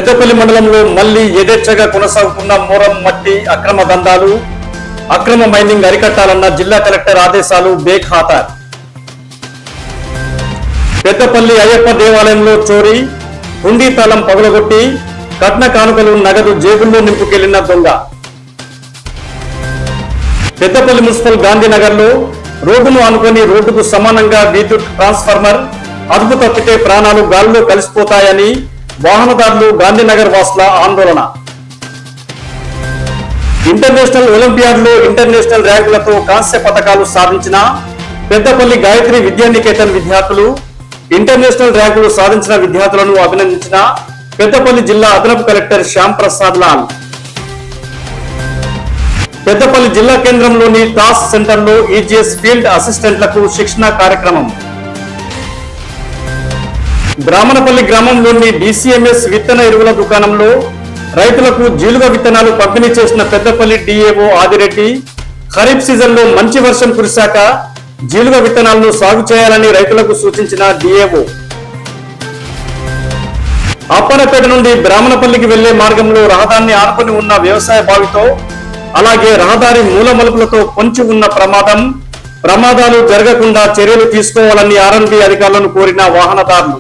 పెద్దపల్లి మండలంలో మళ్లీ యథేచ్ఛగా కొనసాగుతున్న మోరం మట్టి అక్రమ దందాలు, అక్రమ మైనింగ్ అరికట్టాలన్న జిల్లా కలెక్టర్ ఆదేశాలు బేఖాతర్. పెద్దపల్లి అయ్యప్ప దేవాలయంలో చోరీ, హుండీ తాళం పగలగొట్టి కట్న కానుకలు నగదు జేబుల్లో నింపుకెళ్లిన దొంగ. పెద్దపల్లి మున్సిపల్ గాంధీనగర్ లో రోడ్డును ఆనుకొని రోడ్డుకు సమానంగా విద్యుత్ ట్రాన్స్ఫార్మర్ అదుపు తప్పితే ప్రాణాలు గాలిలో కలిసిపోతాయని వాహనదారులు గాంధీనగర్ వాసుల ఆందోళన. ఇంటర్నేషనల్ ఒలింపియాడ్ లో ఇంటర్నేషనల్ ర్యాంకులతో కాంస్య పథకాలు సాధించిన పెద్దపల్లి గాయత్రి విద్యానికేతన్ విద్యార్థులు ఇంటర్నేషనల్ ర్యాంకులు సాధించిన విద్యార్థులను అభినందించిన పెద్దపల్లి జిల్లా అదనపు కలెక్టర్ శ్యామ్ ప్రసాద్ లాల్. పెద్దపల్లి జిల్లా కేంద్రంలోని టాస్ సెంటర్లో ఈజీఎస్ ఫీల్డ్ అసిస్టెంట్లకు శిక్షణ కార్యక్రమం. బ్రాహ్మణపల్లి గ్రామంలోని డిసిఎంఎస్ విత్తన ఎరువుల దుకాణంలో రైతులకు జీలుగ విత్తనాలు పంపిణీ చేసిన పెద్దపల్లి డిఏఓ ఆదిరెడ్డి, ఖరీఫ్ సీజన్ లో మంచి వర్షం కురిశాక జీలుగ విత్తనాలను సాగు చేయాలని రైతులకు సూచించిన డిఏఓ. అప్పనపేట నుండి బ్రాహ్మణపల్లికి వెళ్లే మార్గంలో రహదారిని ఆనుకొని ఉన్న వ్యవసాయ బావితో అలాగే రహదారి మూల మలుపులతో పొంచి ఉన్న ప్రమాదాలు జరగకుండా చర్యలు తీసుకోవాలని ఆర్ఎండ్బి అధికారులను కోరిన వాహనదారులు.